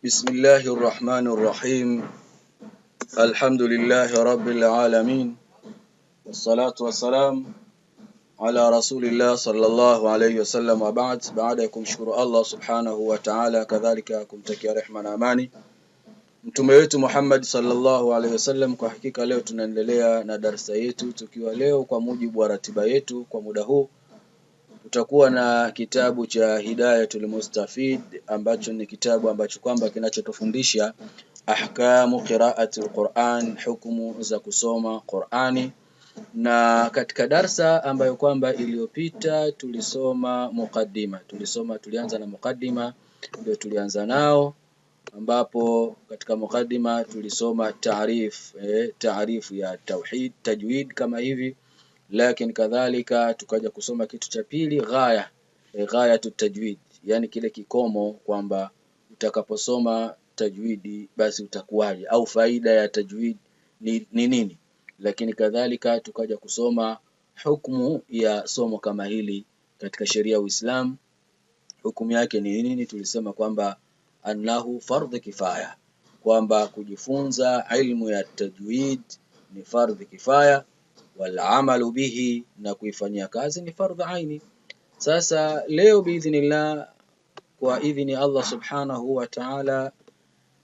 بسم الله الرحمن الرحيم. الحمد لله رب العالمين، والصلاة والسلام على رسول الله صلى الله عليه وسلم. وبعد، baada ya kumshukuru Allah subhanahu wa ta'ala, kadhalika kumtakia rehema na amani mtume wetu Muhammad sallallahu alaihi wasallam. Kwa hakika leo tunaendelea na darasa yetu, tukiwa leo kwa mujibu wa ratiba yetu kwa muda huu tutakuwa na kitabu cha Hidayatul Mustafid, ambacho ni kitabu ambacho kwamba kinachotufundisha ahkamu qira'atil Qur'an, hukumu za kusoma Qur'ani. Na katika darsa ambayo kwamba iliyopita tulisoma mukaddima, tulianza na mukaddima, ndio tulianza nao, ambapo katika mukaddima tulisoma taarifu ya tauhid, tajwid kama hivi. Lakini kadhalika tukaja kusoma kitu cha pili, ghayatut tajwid, yani kile kikomo kwamba utakaposoma tajwidi basi utakuwaje, au faida ya tajwid ni nini. Lakini kadhalika tukaja kusoma hukumu ya somo kama hili katika sheria ya Uislamu, hukumu yake ni nini. Tulisema kwamba annahu fardhu kifaya, kwamba kujifunza ilmu ya tajwid ni fardhu kifaya, wal amalu bihi, na kuifanyia kazi ni fardhu aini. Sasa leo biidhnillah, kwa idhini Allah subhanahu wa ta'ala,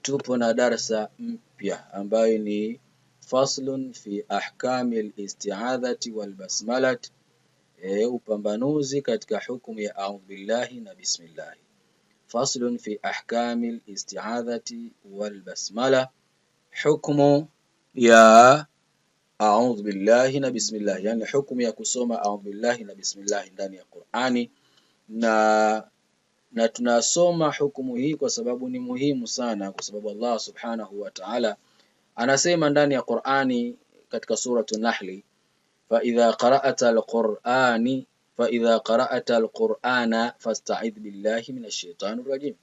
tupo na darasa mpya ambayo ni faslun fi ahkami al-isti'adhati wal basmalat, upambanuzi katika hukumu ya a'udhu billahi na bismillah. Faslun fi ahkami al-isti'adhati wal basmala, hukumu ya a'udhu billahi na bismillah, yani hukumu ya kusoma a'udhu billahi na bismillah ndani ya Qur'ani. Na tunasoma hukumu hii kwa sababu ni muhimu sana, kwa sababu Allah subhanahu wa ta'ala anasema ndani ya Qur'ani katika suratu Nahli, fa idha qara'ata al-Qur'ana fasta'idh billahi minash shaitani rajim.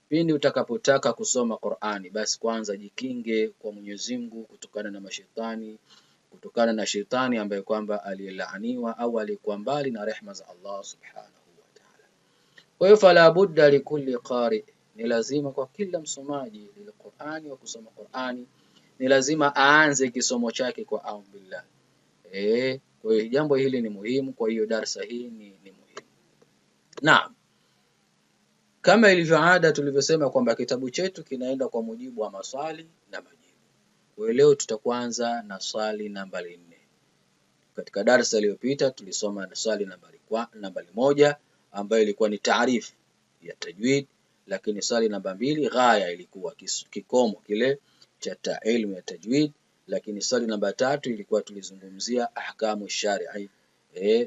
Pindi utakapotaka kusoma Qur'ani, basi kwanza jikinge kwa Mwenyezi Mungu kutokana na mashaitani, kutokana na shetani ambaye kwamba aliyelaaniwa au alikuwa mbali na rehema za Allah subhanahu wa ta'ala. Kwa hiyo fala budda likulli qari, ni lazima kwa kila msomaji lil Qur'ani wa kusoma Qur'ani, ni lazima aanze kisomo chake kwa a'udhu billah. Kwa hiyo jambo hili ni muhimu, kwa hiyo darasa hii ni muhimu. Naam, kama ilivyo ada tulivyosema kwamba kitabu chetu kinaenda kwa mujibu wa maswali na majibu. Kwa hiyo leo tutakuanza na swali nambari 4. Katika darasa iliyopita tulisoma swali nambari 1 ambayo ilikuwa ni taarifu ya tajwid, lakini swali namba 2 ghaya ilikuwa kikomo kile cha elimu ya tajwid, lakini swali namba 3 ilikuwa tulizungumzia ahkamu shari'i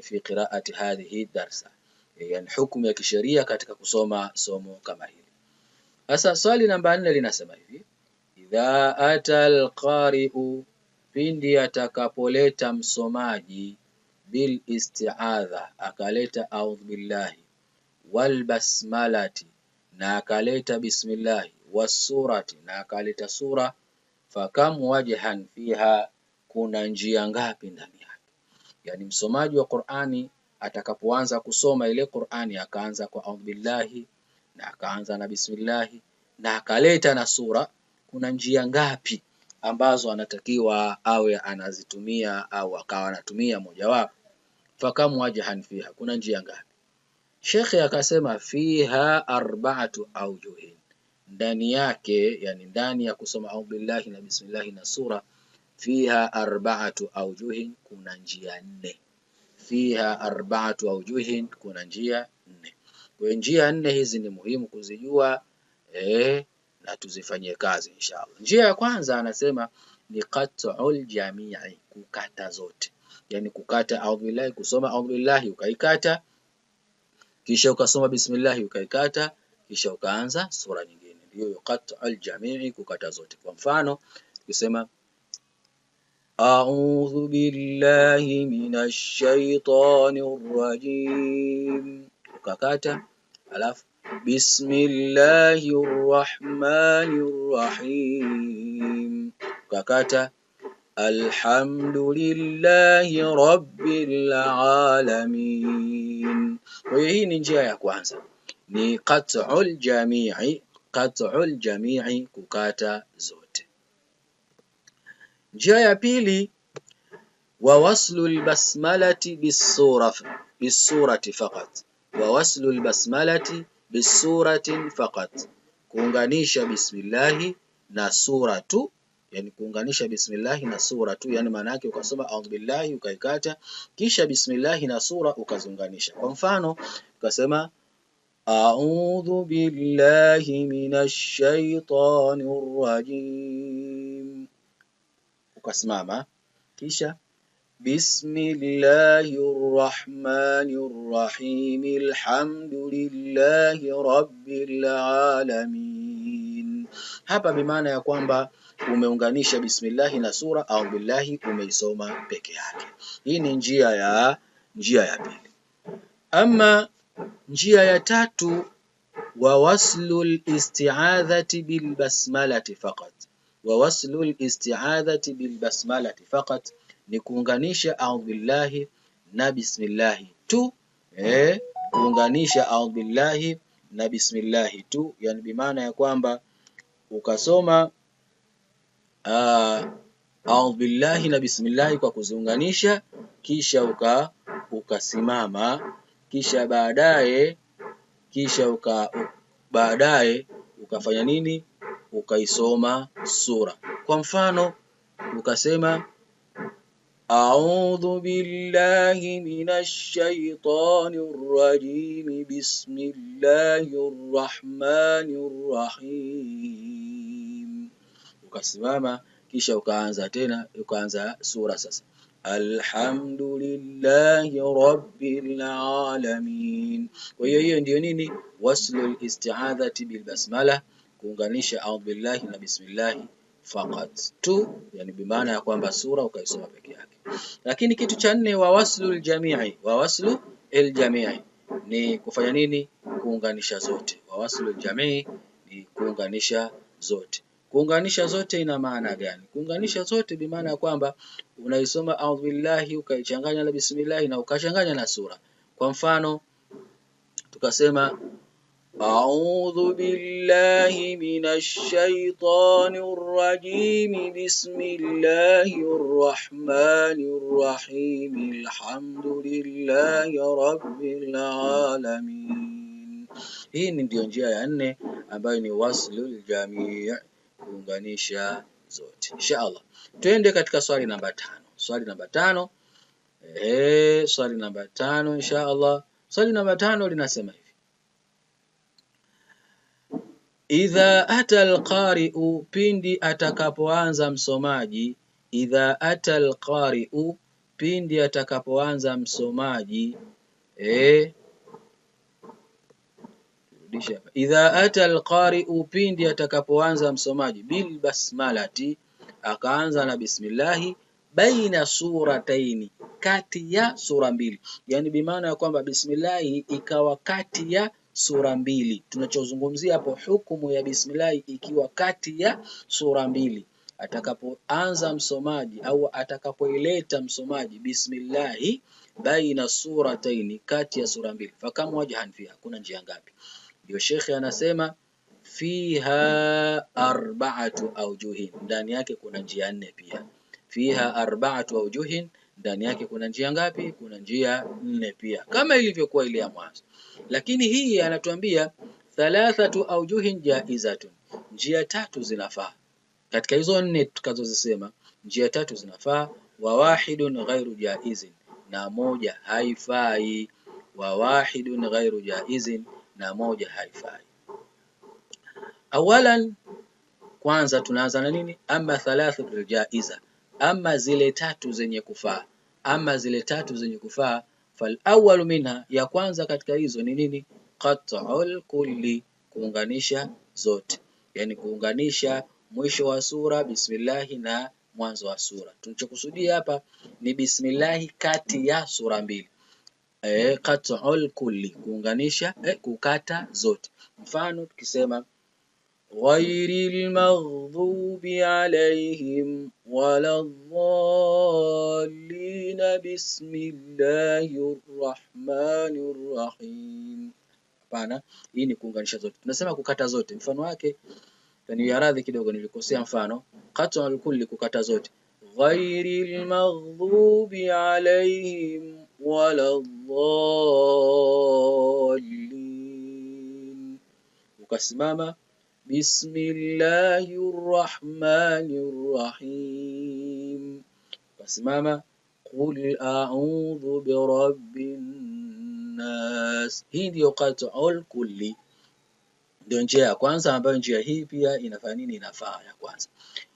fi qira'ati hadhihi darsa, yani hukumu ya kisheria katika kusoma somo kama hili. Sasa swali namba 4 linasema hivi: idha ata al-qari'u, pindi atakapoleta msomaji, bil isti'adha, akaleta a'udhu billahi, wal basmalati, na akaleta bismillahi, was surati, na akaleta sura, fakam wajhan fiha, kuna njia ngapi ndani yake. Yani msomaji wa Qur'ani atakapoanza kusoma ile Qur'ani akaanza kwa a'udhu billahi na akaanza na bismillahi na akaleta na sura, kuna njia ngapi ambazo anatakiwa awe anazitumia au akawa anatumia mojawapo. Fakam wajhan fiha, kuna njia ngapi? Shekhe akasema fiha arba'atu awjuhin, ndani yake, yani ndani ya kusoma a'udhu billahi na bismillah na sura, fiha arba'atu awjuhin, kuna njia 4. Fiha arba'atu awjuhin, kuna njia 4. Kwa njia 4 hizi ni muhimu kuzijua na tuzifanyie kazi inshallah. Njia ya kwanza anasema ni qat'ul jami'i, kukata zote, yani kukata a'udhu billahi, kusoma a'udhu billahi ukaikata, kisha ukasoma bismillah ukaikata, kisha ukaanza sura nyingine, ndio qat'ul jami'i, kukata zote. Kwa mfano tukisema a'udhu billahi minash shaitanir rajim, ukakata, alafu bismillahir rahmanir rahim, ukakata, alhamdulillahi rabbil alamin. Kwa hiyo hii ni njia ya kwanza, ni qat'ul jami'i, qat'ul jami'i, kukata zote. Njia ya pili, wa waslul basmalati bisurati faqat, wa waslul basmalati bisuratin faqat, kuunganisha bismillahi na sura tu, yani kuunganisha bismillahi na sura tu, yani maana yake ukasoma a'udhu billahi ukaikata, kisha bismillahi na sura ukaziunganisha. Kwa mfano ukasema a'udhu billahi minash shaitanir rajim, ukasimama, kisha bismillahir rahmanir rahim alhamdulillahi rabbil alamin. Hapa bimaana ya kwamba umeunganisha bismillahi na sura au billahi umeisoma peke yake. Hii ni njia ya pili. Ama njia ya tatu, wa waslul isti'adhati bil basmalati faqat, wa waslul isti'adhati bil basmalati faqat, ni kuunganisha a'udhu billahi na bismillahi tu, kuunganisha a'udhu billahi na bismillahi tu, yani bimaana ya kwamba ukasoma a'udhu billahi na bismillahi kwa kuziunganisha, kisha ukasimama, kisha baadaye ukafanya nini? Ukaisoma sura. Kwa mfano ukasema a'udhu billahi minash shaitanir rajim bismillahir rahmanir rahim, ukasimama, kisha ukaanza sura sasa, alhamdulillahi rabbil alamin. Kwa hiyo ndio nini? Waslul isti'adhati bil basmala, kuunganisha a'udhu billahi na bismillahi faqat tu, yani bimaana ya kwamba sura ukaisoma peke yake. Lakini kitu cha nne, wa waslul jami'i, wa waslu al jami'i ni kufanya nini? Kuunganisha zote. Wa waslul jami'i ni kuunganisha zote. Kuunganisha zote ina maana gani? Kuunganisha zote bi maana ya kwamba unaisoma a'udhu billahi ukaichanganya na bismillah na ukachanganya na sura. Kwa mfano tukasema a'udhu billahi minash shaitanir rajim bismillahir rahmanir rahim alhamdulillahi rabbil alamin. Hii ndio njia ya nne ambayo ni waslul jami', kuunganisha zote. Inshallah twende katika swali namba 5. Swali namba 5, swali namba 5 inshallah. Swali namba 5 linasema hivi: idha ata alqari'u, pindi atakapoanza msomaji, idha ata alqari'u, pindi atakapoanza msomaji, idha ata alqari'u, pindi atakapoanza msomaji, bil basmalati, akaanza na bismillahi, baina surataini, kati ya sura mbili, yani bimaana ya kwamba bismillahi ikawa kati ya sura mbili. Tunachozungumzia hapo hukumu ya bismillahi ikiwa kati ya sura mbili. Atakapoanza msomaji au atakapoileta msomaji bismillahi baina surataini, kati ya sura mbili, fakam wajhan fiha, kuna njia ngapi? Ndio shekhe anasema fiha arba'atu awjuhin, ndani yake kuna njia 4 pia. Fiha arba'atu awjuhin, ndani yake kuna njia ngapi? Kuna njia 4 pia, kama ilivyokuwa ile ya mwanzo. Lakini hii anatuambia thalathatu awjuhin jaizatun, njia 3 zinafaa. Katika hizo 4 tukazozisema, njia 3 zinafaa. Wa wahidun ghairu jaizin, na moja haifai. Wa wahidun ghairu jaizin, na moja haifai. Awalan, kwanza tunaanza na nini? Ama thalathatul jaiza, ama zile 3 zenye kufaa, ama zile 3 zenye kufaa. Fal awwalu minha, ya kwanza katika hizo ni nini? Qat'ul kulli, kuunganisha zote, yani kuunganisha mwisho wa sura bismillahi na mwanzo wa sura. Tunachokusudia hapa ni bismillahi kati ya sura mbili. Qat'ul kulli, kuunganisha, kukata zote. Mfano tukisema ghayril maghdubi alayhim waladdallin bismillahir rahmanir rahim, Hapana, hii ni kuunganisha zote. Tunasema kukata zote. Mfano wake tani radhi kidogo, nilikosea mfano. Qat'ul kulli, kukata zote. Ghairil maghdubi alayhim waladdallin. Ukasimama bismillahir rahmanir rahim. Ukasimama qul a'udhu birabbin nas. Hii ndio qat'ul kulli. Ndio njia ya kwanza ambayo njia hii pia inafanya nini? Inafaa ya kwanza.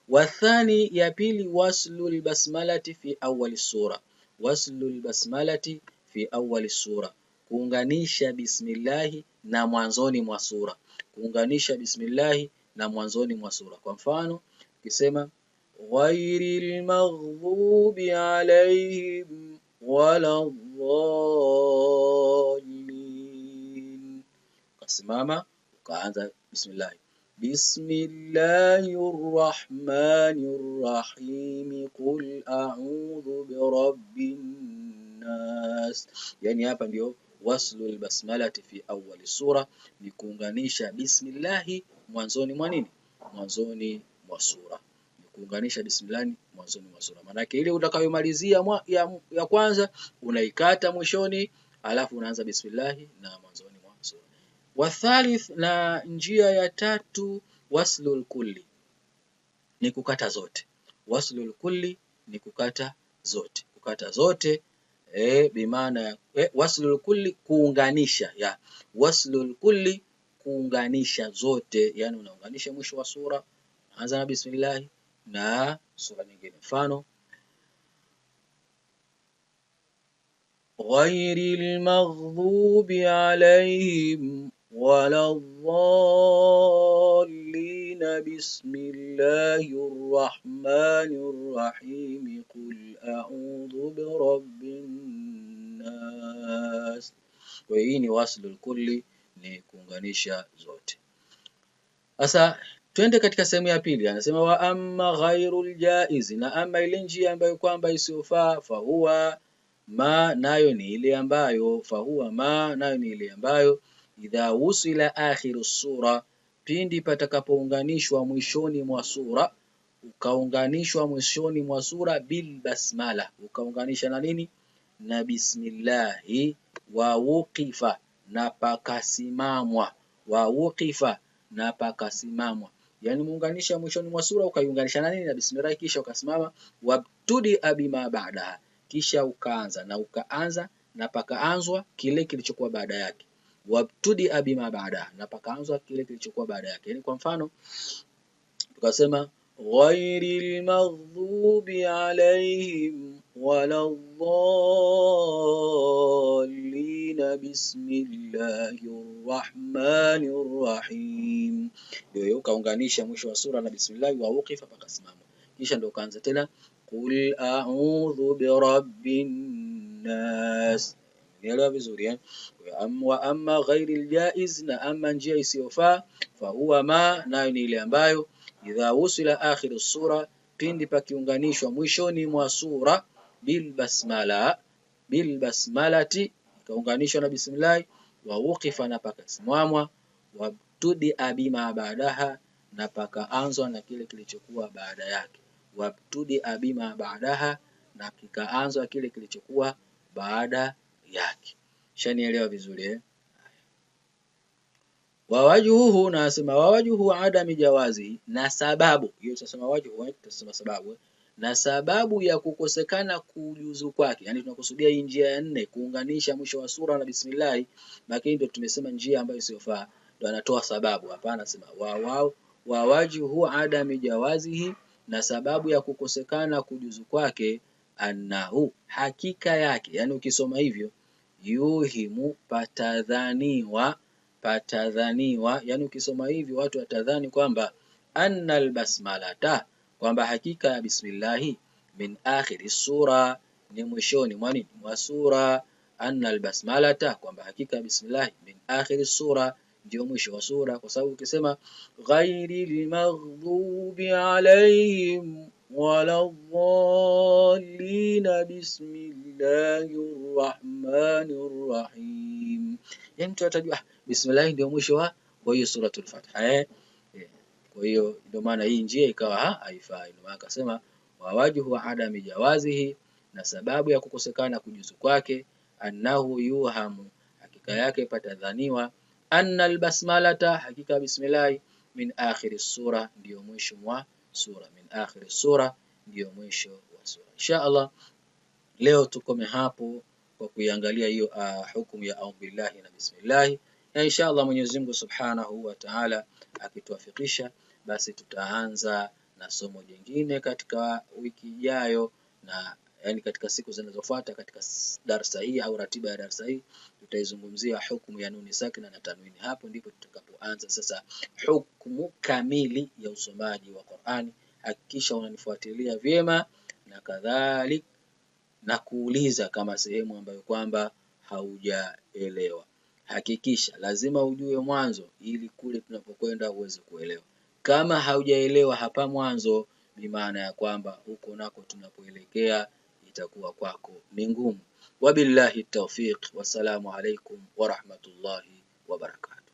Wathani, ya pili, waslul basmalati fi awwali sura. Waslul basmalati fi awwali sura, kuunganisha bismillahi na mwanzoni mwa sura. Kuunganisha bismillahi na mwanzoni mwa sura. Kwa mfano ukisema ghairil maghdubi alayhim waladdallin, ukasimama ukaanza bismillahi. Bismillahir rahmanir rahim qul a'udhu birabbin nas. Yani hapa ndio waslul basmalati fi awwali sura, ni kuunganisha bismillahi mwanzoni mwa nini? Mwanzoni mwa sura. Ni kuunganisha bismillahi mwanzoni mwa sura. Maana yake ile utakayomalizia ya kwanza unaikata mwishoni, alafu unaanza bismillahi na mwanzoni mwa sura. Wathalith, na njia ya tatu, waslul kulli, ni kukata zote. Waslul kulli ni kukata zote. Kukata zote bimaana waslul kulli, kuunganisha ya waslul kulli, kuunganisha zote, yani unaunganisha mwisho wa sura, anza na bismillah na sura nyingine. Mfano ghairil maghdubi alayhim waladdallin bismillahir rahmanir rahim qul a'udhu birabbin nas. Kwa hii ni waslul kulli, ni kuunganisha zote. Sasa twende katika sehemu ya pili. Anasema wa amma ghairul jaiz, na ama ile njia ambayo kwamba isiyofaa, fahuwa ma, nayo ni ile ambayo, fahuwa ma, nayo ni ile ambayo idha wusila akhiru sura, pindi patakapounganishwa mwishoni mwa sura. Ukaunganishwa mwishoni mwa sura bil basmala, ukaunganisha na nini? Na bismillahi. Wa wuqifa, na pakasimamwa. Wa wuqifa, na pakasimamwa. Yani muunganisha mwishoni mwa sura ukaiunganisha na nini? Na bismillah, kisha ukasimama. Wabtudi bima ba'daha, kisha ukaanza na ukaanza na pakaanzwa kile kilichokuwa baada yake. Wabtudi bima ba'daha, na pakaanzwa kile kilichokuwa baada yake. Yani kwa mfano tukasema ghairil maghdubi alayhim waladdallin bismillahir rahmanir rahim. Ndio ukaunganisha mwisho wa sura na bismillah, wa uqifa, pakasimama, kisha ndio kaanza tena qul a'udhu birabbin nas. Nielewa vizuri wa amma ghairil jaiz, na amma njia isiyofaa, fa huwa ma, nayo ni ile ambayo idha wusila akhiru sura, pindi pakiunganishwa mwishoni mwa sura bil basmala, bil basmalati, kaunganishwa na bismillah, wa uqifa, na pakasimamwa, wabtudi bima ba'daha, na pakaanzwa na kile kilichokuwa baada yake. Wabtudi bima ba'daha, na kikaanzwa kile kilichokuwa baada yake. Shanielewa vizuri Wawajuhu, na asema wawajuhu adami jawazi, na sababu hiyo tutasema wajuhu, tutasema sababu, na sababu ya kukosekana kujuzu kwake. Yani tunakusudia hii njia ya 4, kuunganisha mwisho wa sura na bismillah, lakini ndio tumesema njia ambayo isiyofaa, ndio anatoa sababu hapa. Anasema wawajuhu adami jawazihi, na sababu ya kukosekana kujuzu kwake, annahu, hakika yake. Yani ukisoma hivyo yuhimu, patadhaniwa, yani ukisoma hivi watu watadhani kwamba annal basmalata, kwamba hakika ya bismillahi min akhiri sura, ni mwishoni mwa sura. Annal basmalata, kwamba hakika ya bismillahi min akhiri sura, ndio mwisho wa sura. Kwa sababu ukisema ghairil maghdubi alayhim waladdallin bismillahir rahmanir rahim, yani mtu atajua bismillah ndio mwisho wa hiyo suratul Fatiha. Kwa hiyo ndio maana hii njia ikawa haifai. Ndio maana akasema wa wajhu adami jawazihi, na sababu ya kukosekana kujuzu kwake, annahu yuhamu, hakika yake patadhaniwa, anna albasmalata, hakika bismillah, min akhiri sura, ndio mwisho wa sura, min akhiri sura, ndio mwisho wa sura. Insha Allah leo tukome hapo kwa kuiangalia hiyo hukumu ya a'udhu billahi na bismillah, na insha Allah Mwenyezi Mungu Subhanahu wa Ta'ala akituwafikisha, basi tutaanza na somo jingine katika wiki ijayo, na yani katika siku zinazofuata katika darasa hii au ratiba ya darasa hii tutaizungumzia hukumu ya nuni sakina na tanwini. Hapo ndipo tutakapoanza sasa hukumu kamili ya usomaji wa Qur'ani. Hakikisha unanifuatilia vyema na kadhalika na kuuliza kama sehemu ambayo kwamba haujaelewa. Hakikisha lazima ujue mwanzo ili kule tunapokwenda uweze kuelewa. Kama haujaelewa hapa mwanzo, ni maana ya kwamba huko nako tunapoelekea itakuwa kwako ni ngumu. Wabillahi tawfiq, wassalamu alaikum wa rahmatullahi wa barakatuh.